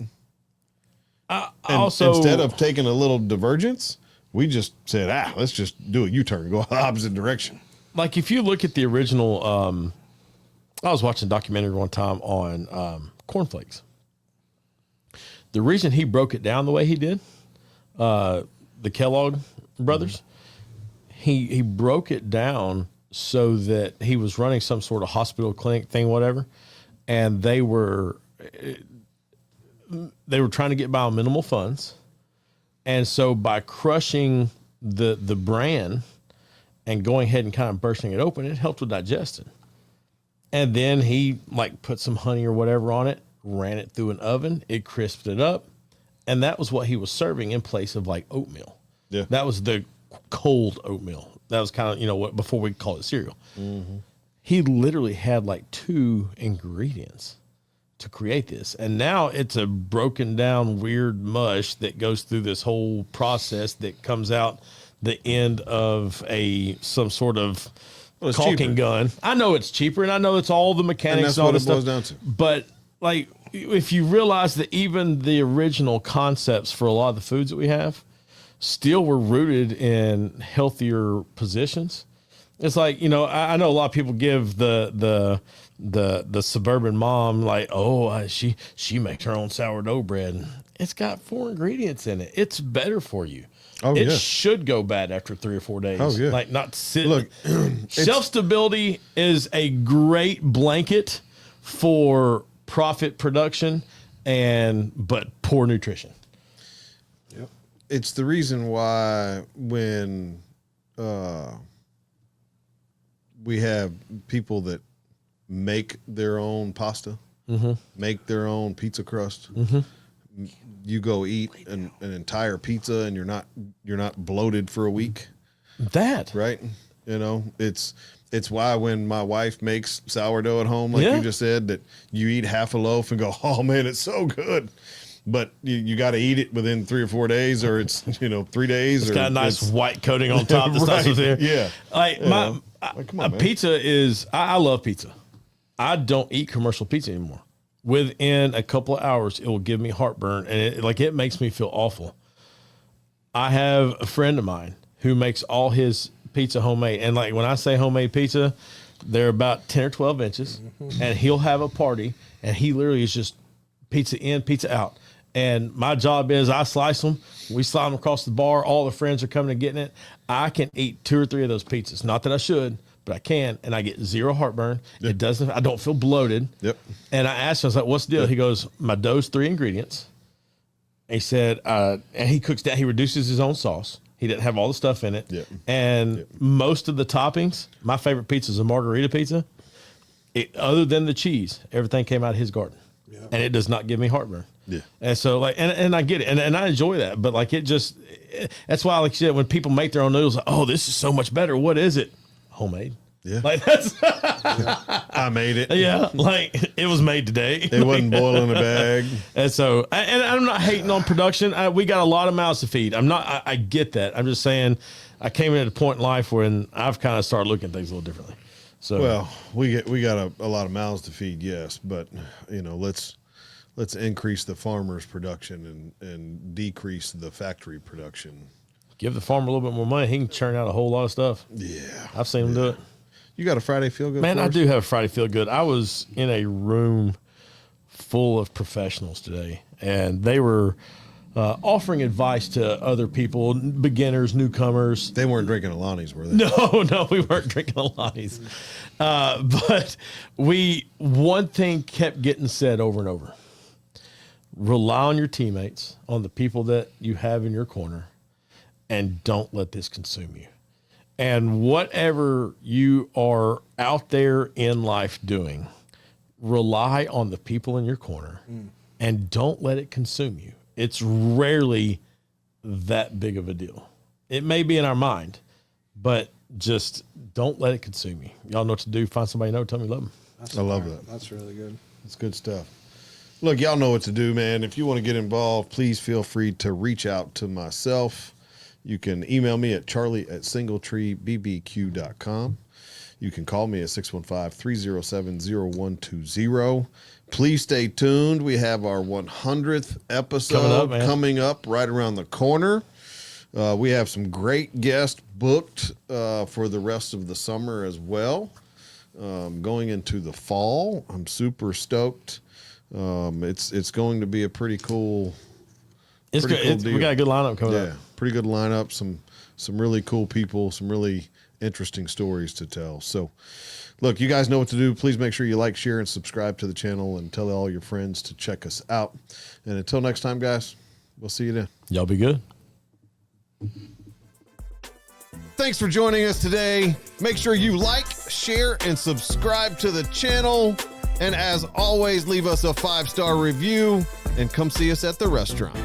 Also, instead of taking a little divergence, we just said, let's just do a U-turn, go the opposite direction. like if you look at the original, I was watching a documentary one time on cornflakes. The reason he broke it down the way he did, the Kellogg brothers, he broke it down so that he was running some sort of hospital clinic thing, whatever, and they were trying to get by on minimal funds. And so by crushing the bran and going ahead and kind of bursting it open, it helped with digestion. And then he put some honey or whatever on it, ran it through an oven, it crisped it up. And that was what he was serving in place of oatmeal. Yeah. That was the cold oatmeal. That was kind of, what before we call it cereal. Mm-hmm. He literally had 2 ingredients to create this. And now it's a broken down weird mush that goes through this whole process that comes out the end of some sort of caulking cheaper. gun. I know it's cheaper, and I know it's all the mechanics and all this stuff. Down to. But like, if you realize that even the original concepts for a lot of the foods that we have still were rooted in healthier positions. It's like, you know, I know a lot of people give the suburban mom like, oh, she makes her own sourdough bread. It's got 4 ingredients in it. It's better for you. Oh, it yeah. should go bad after 3 or 4 days. Oh, yeah. Like, not sit. Look, Shelf stability is a great blanket for profit production but poor nutrition. Yep. It's the reason why when we have people that make their own pasta, make their own pizza crust, you go eat an entire pizza and you're not bloated for a week. Right? You know, it's why when my wife makes sourdough at home, like you just said, that you eat half a loaf and go, oh man, it's so good. But you got to eat it within 3 or 4 days, or it's 3 days. It's got a nice white coating on top. The stuff is there. Yeah. Like come on, man. Pizza is. I love pizza. I don't eat commercial pizza anymore. Within a couple of hours, it will give me heartburn, and it makes me feel awful. I have a friend of mine who makes all his pizza homemade, and like when I say homemade pizza, they're about 10 or 12 inches, and he'll have a party, and he literally is just pizza in, pizza out. And my job is I slice them. We slide them across the bar. All the friends are coming and getting it. I can eat 2 or 3 of those pizzas. Not that I should, but I can. And I get zero heartburn. Yep. I don't feel bloated. Yep. And I asked him, I was like, what's the deal? Yep. He goes, my dough's 3 ingredients. He said, and he cooks that. He reduces his own sauce. He didn't have all the stuff in it. Yep. And most of the toppings, my favorite pizza is a margarita pizza. Other than the cheese, everything came out of his garden. Yep. And it does not give me heartburn. Yeah. And so like, and I get it. And I enjoy that, but like, that's why, like you said, when people make their own noodles, like, oh, this is so much better. What is it? Homemade. Yeah. Like that's, I made it. Yeah. Like it was made today. It wasn't boiling in a bag. And so, and I'm not hating on production. We got a lot of mouths to feed. I get that. I'm just saying I came in at a point in life when I've kind of started looking at things a little differently. So, well, we got a lot of mouths to feed. Yes. But let's increase the farmer's production and decrease the factory production. Give the farmer a little bit more money. He can churn out a whole lot of stuff. Yeah. I've seen him do it. You got a Friday Feel Good? Man, I do have a Friday Feel Good. I was in a room full of professionals today, and they were offering advice to other people, beginners, newcomers. They weren't drinking Alani's, were they? No, we weren't drinking Alani's. But one thing kept getting said over and over. Rely on your teammates, on the people that you have in your corner, and don't let this consume you. And whatever you are out there in life doing, rely on the people in your corner and don't let it consume you. It's rarely that big of a deal. It may be in our mind, but just don't let it consume you. Y'all know what to do. Find somebody you know. Tell me you love them. I love that. That's really good. That's good stuff. Look, y'all know what to do, man. If you want to get involved, please feel free to reach out to myself. You can email me at charlie@singletreebbq.com. You can call me at 615-307-0120. Please stay tuned. We have our 100th episode coming up right around the corner. We have some great guests booked for the rest of the summer as well. Going into the fall, I'm super stoked. It's going to be a pretty cool. It's good. We got a good lineup coming up. Yeah, pretty good lineup. Some really cool people. Some really interesting stories to tell. So, look, you guys know what to do. Please make sure you like, share, and subscribe to the channel, and tell all your friends to check us out. And until next time, guys, we'll see you then. Y'all be good. Thanks for joining us today. Make sure you like, share, and subscribe to the channel. And as always, leave us a 5-star review and come see us at the restaurant.